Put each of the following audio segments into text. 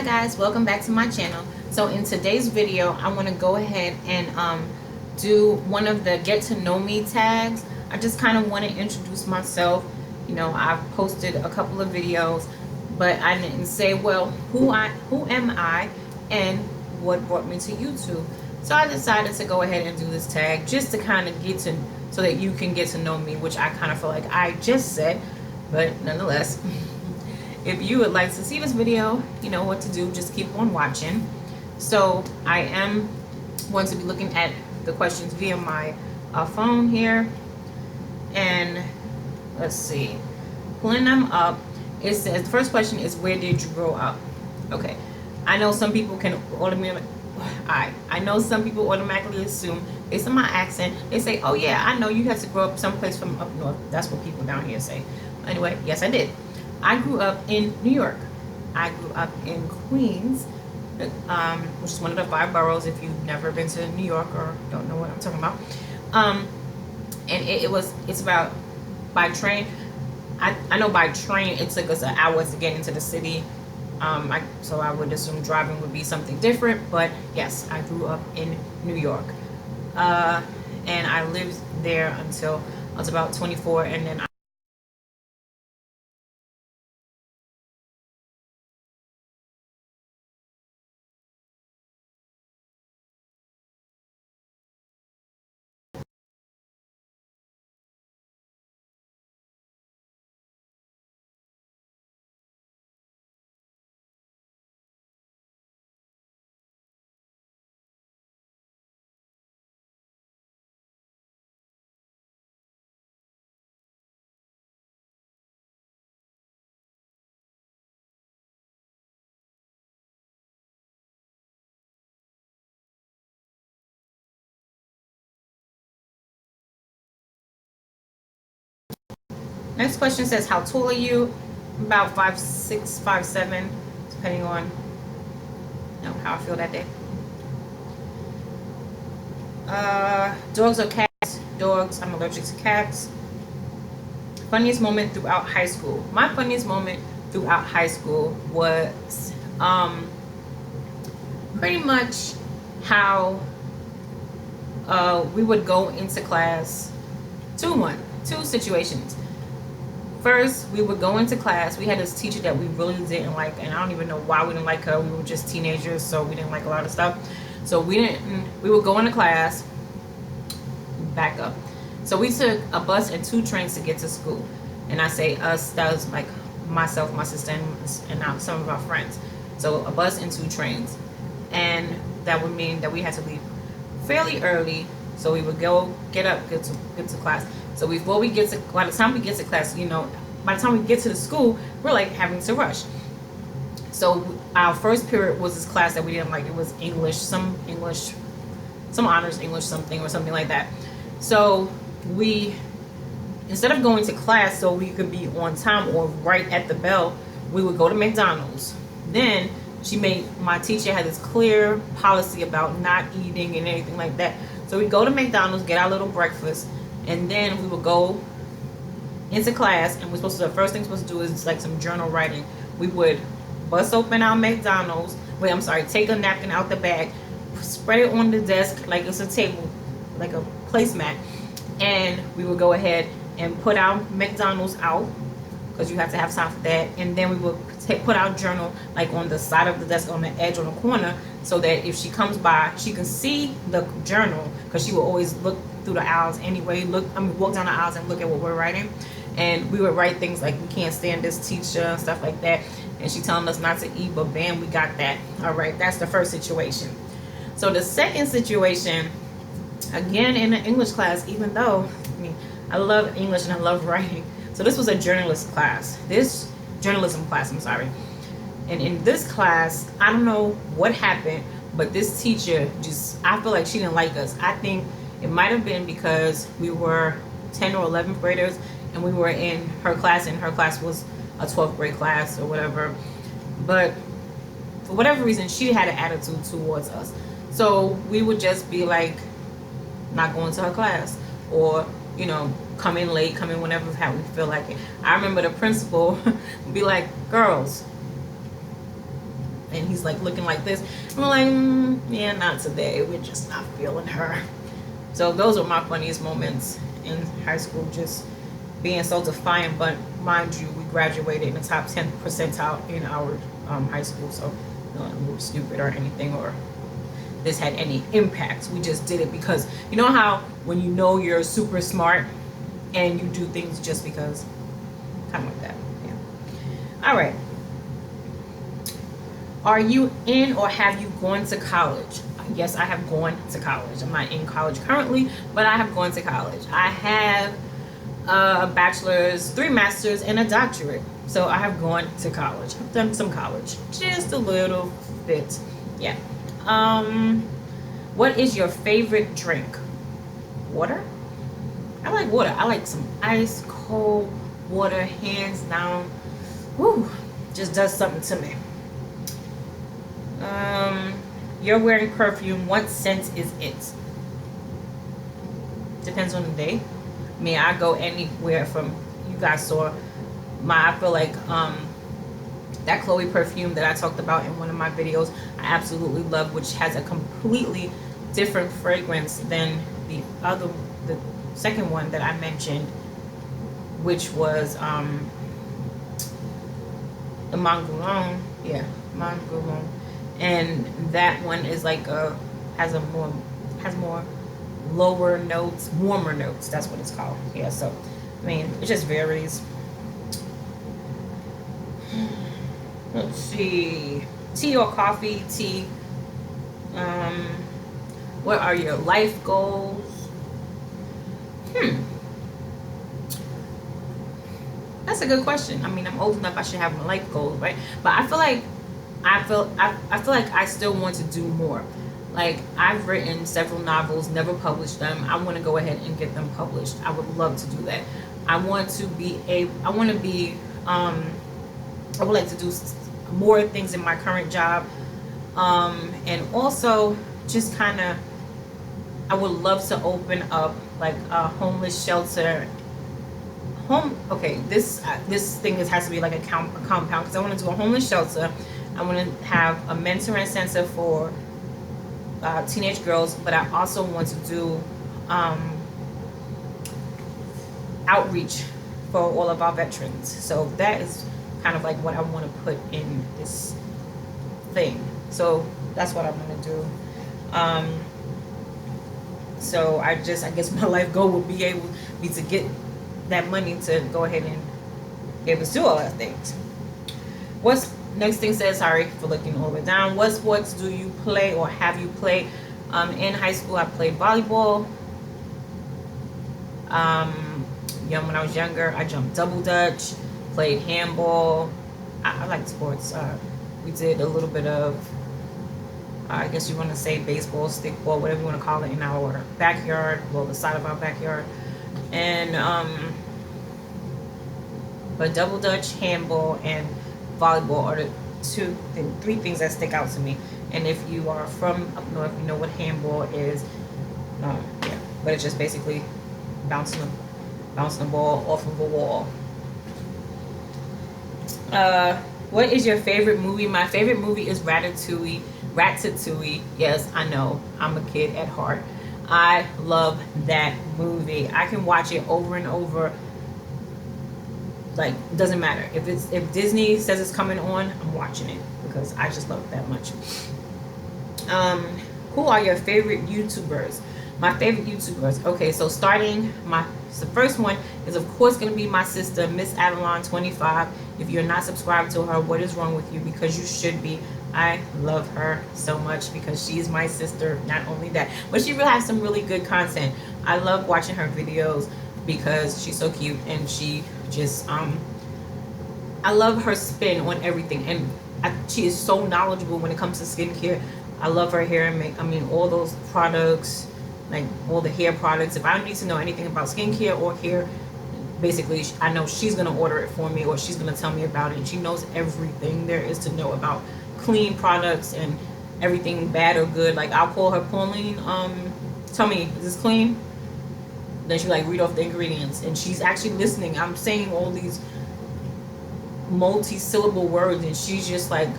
Hi guys, welcome back to my channel. So in today's video I want to go ahead and do one of the get to know me tags. I just kind of want to introduce myself. You know, I've posted a couple of videos, but I didn't say, well, who am I and what brought me to YouTube. So I decided to go ahead and do this tag just to kind of get to, so that you can get to know me, which I kind of feel like I just said, but nonetheless. If you would like to see this video, you know what to do, just keep on watching. So I am going to be looking at the questions via my phone here, and let's see, pulling them up. It says the first question is, where did you grow up? Okay, I know some people can automatically I know some people automatically assume, based on my accent, they say, oh yeah, I know you have to grow up someplace from up north. That's what people down here say. Anyway, yes, I did. I grew up in New York. I grew up in Queens, which is one of the 5 boroughs if you've never been to New York or don't know what I'm talking about. And it's about, by train, I know by train it took us an hour to get into the city. So I would assume driving would be something different, but yes, I grew up in New York. And I lived there until I was about 24, and then next question says, how tall are you? About 5'6", 5'7", depending on, you know, how I feel that day. Dogs or cats? Dogs. I'm allergic to cats. Funniest moment throughout high school. My funniest moment throughout high school was pretty much how we would go into class. Two situations. First, we would go into class. We had this teacher that we really didn't like, and I don't even know why we didn't like her. We were just teenagers, so we didn't like a lot of stuff. So we would go into class, back up. So we took a bus and 2 trains to get to school. And I say us, that was like myself, my sister, and some of our friends. So a bus and 2 trains. And that would mean that we had to leave fairly early. So we would get to class. So before we get to, by the time we get to class, you know, by the time we get to the school, we're like having to rush. So our first period was this class that we didn't like. It was English, some honors English something or something like that. So we, instead of going to class so we could be on time or right at the bell, we would go to McDonald's. Then my teacher had this clear policy about not eating and anything like that. So we'd go to McDonald's, get our little breakfast, and then we would go into class, and the first thing we're supposed to do is like some journal writing. We would bust open our McDonald's, take a napkin out the bag, spread it on the desk like it's a table, like a placemat, and we would go ahead and put our McDonald's out, because you have to have time for that. And then we would put our journal like on the side of the desk, on the edge, on the corner, so that if she comes by, she can see the journal, because she will always look through the aisles anyway. Walk down the aisles and look at what we're writing. And we would write things like, we can't stand this teacher and stuff like that, and she telling us not to eat, but bam, we got that. All right, that's the first situation. So the second situation, again in the English class, even though I love English and I love writing. So this was a journalism class, I'm sorry. And in this class, I don't know what happened, but this teacher I feel like she didn't like us. I think it might have been because we were 10 or 11th graders, and we were in her class, and her class was a 12th grade class or whatever. But for whatever reason, she had an attitude towards us. So we would just be like, not going to her class, or, you know, come in late, come in whenever we feel like it. I remember the principal would be like, girls, and he's like looking like this. I'm like, yeah, not today. We're just not feeling her. So those are my funniest moments in high school, just being so defiant. But mind you, we graduated in the top 10 percentile in our high school, so we were stupid or anything, or this had any impact. We just did it because, you know how when you know you're super smart and you do things just because, kind of like that. Yeah. All right. Are you in or have you gone to college? Yes, I have gone to college. I'm not in college currently, but I have gone to college. I have a bachelor's, 3 masters, and a doctorate. So I have gone to college. I've done some college, just a little bit. Yeah. What is your favorite drink? Water? I like water. I like some ice cold water, hands down. Woo, just does something to me. You're wearing perfume. What scent is it? Depends on the day. I mean, I go anywhere from, you guys saw I feel like that Chloe perfume that I talked about in one of my videos, I absolutely love, which has a completely different fragrance than the second one that I mentioned, which was the Mangoulon. Yeah, Mangoulon. And that one is like has more lower notes, warmer notes. That's what it's called. Yeah, so I mean, it just varies. Let's see. Tea or coffee? Tea. What are your life goals? That's a good question. I mean, I'm old enough, I should have my life goals, right? But I feel like I feel like I still want to do more. Like, I've written several novels, never published them. I want to go ahead and get them published. I would love to do that. I want to I would like to do more things in my current job. And also just kind of, I would love to open up like a homeless shelter. Okay, this thing has to be like a compound, because I want to do a homeless shelter. I want to have a mentoring center for teenage girls, but I also want to do outreach for all of our veterans. So that is kind of like what I want to put in this thing. So that's what I'm going to do. So I guess my life goal would be to get that money to go ahead and be able to do all that things. Next thing says, sorry for looking all the way down. What sports do you play or have you played? In high school, I played volleyball. When I was younger, I jumped double dutch, played handball. I like sports. We did a little bit of, I guess you want to say baseball, stickball, whatever you want to call it, in our backyard, well, the side of our backyard. And but double dutch, handball, and volleyball are the 3 things that stick out to me. And if you are from up north, you know what handball is. Yeah, but it's just basically bouncing the ball off of a wall. What is your favorite movie? My favorite movie is Ratatouille. Yes, I know, I'm a kid at heart. I love that movie. I can watch it over and over. Like, it doesn't matter if Disney says it's coming on, I'm watching it because I just love it that much. Who are your favorite YouTubers? My favorite YouTubers. Okay, so the first one is of course going to be my sister, Miss Avalon 25. If you're not subscribed to her, what is wrong with you? Because you should be. I love her so much because she's my sister. Not only that, but she really has some really good content. I love watching her videos because she's so cute, and she just I love her spin on everything, and she is so knowledgeable when it comes to skincare. I love her hair and all those products, like all the hair products. If I need to know anything about skincare or hair, basically I know she's gonna order it for me, or she's gonna tell me about it. And she knows everything there is to know about clean products and everything bad or good. Like, I'll call her, Pauline, tell me, is this clean? Then she like read off the ingredients, and she's actually listening. I'm saying all these multi-syllable words, and she's just like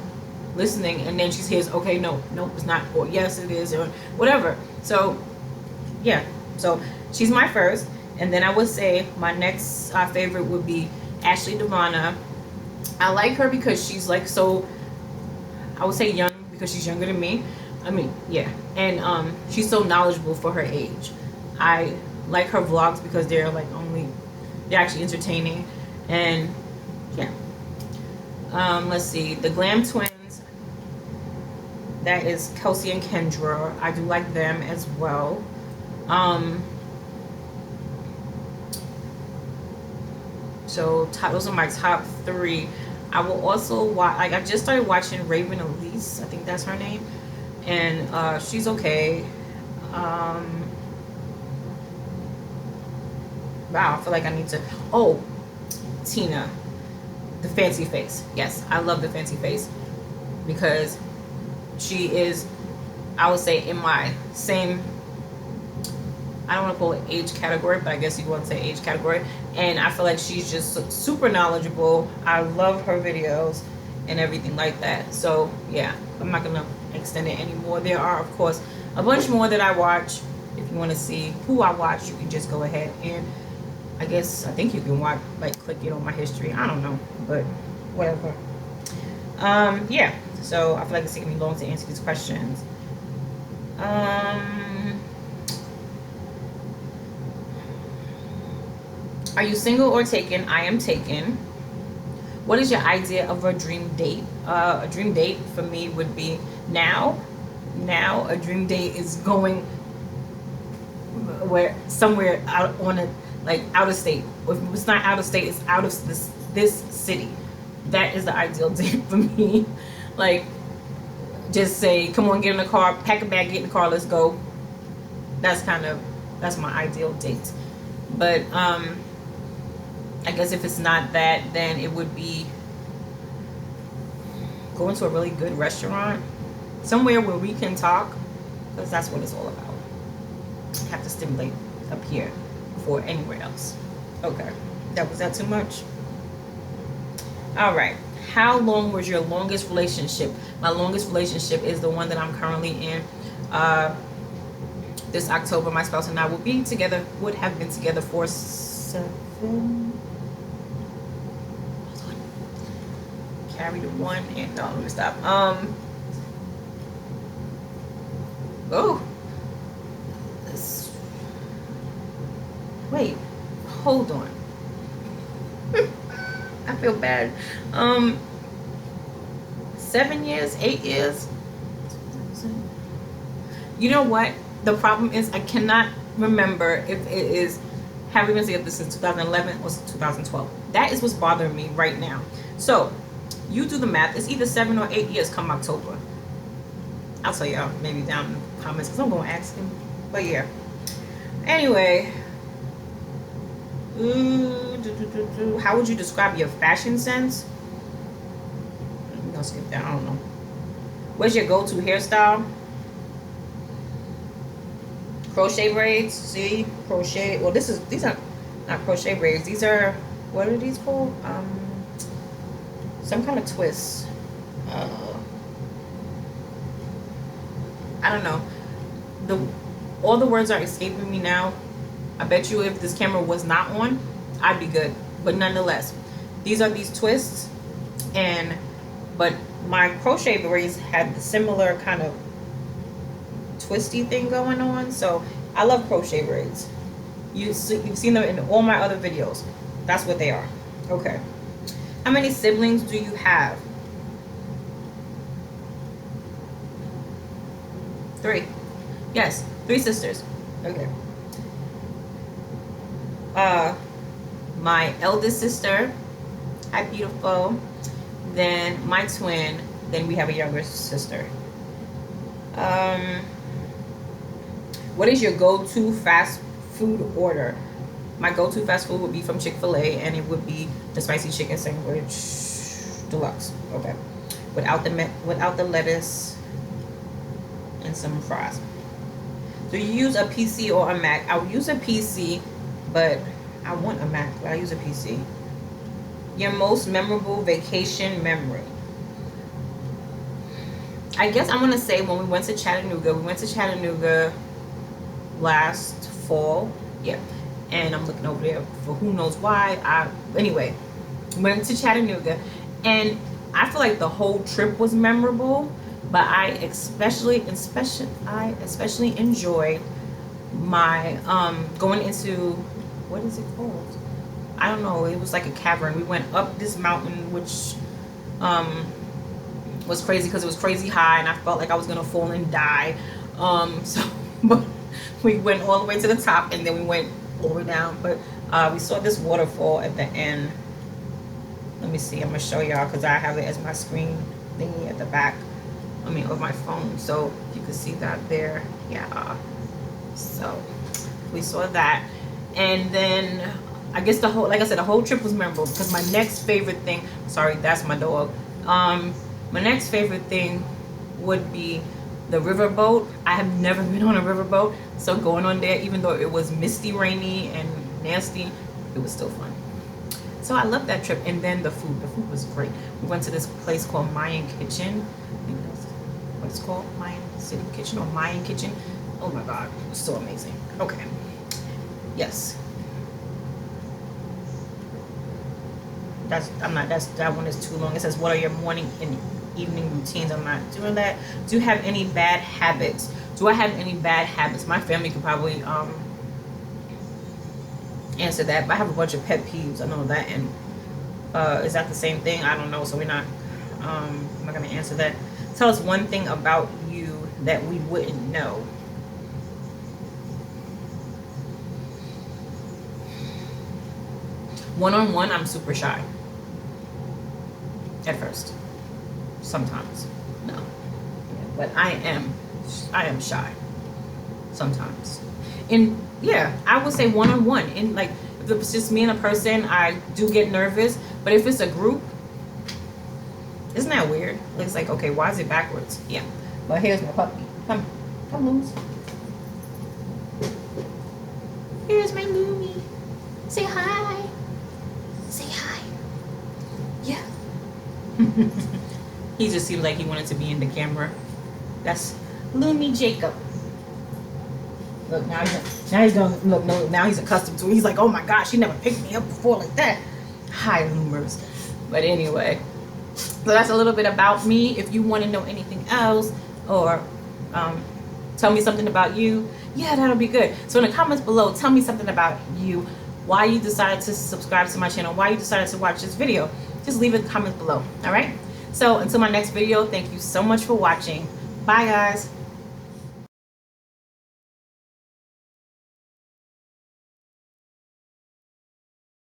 listening, and then she hears, okay, no, nope, it's not, or yes, it is, or whatever. So yeah, so she's my first, and then I would say my next favorite would be Ashley Devana. I like her because she's like so, I would say young because she's younger than me. I mean, yeah, and she's so knowledgeable for her age. I like her vlogs because they're actually entertaining, and yeah. Let's see, the Glam Twins. That is Kelsey and Kendra. I do like them as well. So those are my top three. I will also watch. Like, I just started watching Raven Elise. I think that's her name, and she's okay. Wow, I feel like I need to. Oh, Tina, the fancy face. Yes, I love the fancy face because she is, I would say, in my same, I don't want to call it age category, but I guess you want to say age category. And I feel like she's just super knowledgeable. I love her videos and everything like that. So yeah, I'm not gonna extend it anymore. There are, of course, a bunch more that I watch. If you want to see who I watch, you can just go ahead and I think you can watch, like, click it on my history. I don't know, but whatever. Yeah. So I feel like it's taking me long to answer these questions. Are you single or taken? I am taken. What is your idea of a dream date? A dream date for me would be now. Now a dream date is going somewhere out on a, like, out of state. If it's not out of state, it's out of this city. That is the ideal date for me. Like, just say, come on, get in the car, pack a bag, get in the car, let's go. That's my ideal date. But I guess if it's not that, then it would be going to a really good restaurant, somewhere where we can talk, because that's what it's all about. You have to stimulate up here before anywhere else. Okay, was that too much? All right. How long was your longest relationship? My longest relationship is the one that I'm currently in. This October, my spouse and I would have been together for 7. Carry the one and no, let me stop. Wait, hold on. I feel bad. 7 years, 8 years. You know what? The problem is I cannot remember if it is, have we been together since 2011 or 2012. That is what's bothering me right now. So you do the math. It's either 7 or 8 years come October. I'll tell y'all maybe down in the comments because I'm going to ask him. But yeah. Anyway. How would you describe your fashion sense? I'm going to skip that. I don't know. What's your go-to hairstyle? Crochet braids. See? Crochet. Well, these are not crochet braids. These are, what are these called? Some kind of twist. I don't know. All the words are escaping me now. I bet you if this camera was not on, I'd be good. But nonetheless, these are these twists, but my crochet braids had the similar kind of twisty thing going on. So I love crochet braids. You've seen them in all my other videos. That's what they are. Okay. How many siblings do you have? 3. Yes, 3 sisters. Okay. My eldest sister, hi beautiful, then my twin, then we have a younger sister. What is your go-to fast food order? My go-to fast food would be from Chick-fil-A, and it would be the spicy chicken sandwich deluxe. Okay, without the lettuce and some fries. Do you use a PC or a Mac? I would use a PC, but I want a Mac, but I use a PC. Your most memorable vacation memory? I guess I'm gonna say when we went to Chattanooga last fall. Yeah. And I'm looking over there for who knows why. Anyway, went to Chattanooga, and I feel like the whole trip was memorable, but I especially enjoyed my going into, what is it called? I don't know. It was like a cavern. We went up this mountain, which was crazy because it was crazy high, and I felt like I was gonna fall and die. So, but we went all the way to the top, and then we went all the way down. But we saw this waterfall at the end. Let me see. I'm gonna show y'all because I have it as my screen thingy at the back. I mean, of my phone, so you can see that there. Yeah. So we saw that, and then I guess the whole, like I said, the whole trip was memorable because my next favorite thing. Sorry, that's my dog. My next favorite thing would be the riverboat. I have never been on a riverboat, so going on there, even though it was misty, rainy, and nasty, it was still fun. So I love that trip. And then the food was great. We went to this place called Mayan Kitchen. I think that's what it's called, Mayan City Kitchen or Mayan Kitchen. Oh my God, it was so amazing. Okay, yes. That one is too long. It says, what are your morning and evening routines? I'm not doing that. Do you have any bad habits? Do I have any bad habits? My family could probably answer that, but I have a bunch of pet peeves. I know that. And is that the same thing? I don't know. So we're not I'm not gonna answer that. Tell us one thing about you that we wouldn't know. One-on-one, I'm super shy. At first. Sometimes. No. But I am shy. Sometimes. And yeah, I would say one-on-one. And like, if it's just me and a person, I do get nervous. But if it's a group, isn't that weird? It's like, okay, why is it backwards? Yeah. But here's my puppy. Come Looms. Here's my Loomy. Say hi. Say hi. Yeah. He just seemed like he wanted to be in the camera. That's Loomy Jacob. Look, now he's going look, no, now he's accustomed to it. He's like, oh my gosh, he never picked me up before like that. Hi, Loomers. But anyway, so that's a little bit about me. If you want to know anything else, or tell me something about you, yeah, that'll be good. So in the comments below, tell me something about you, why you decided to subscribe to my channel, why you decided to watch this video. Just leave it in the comments below. All right. So until my next video, thank you so much for watching. Bye, guys.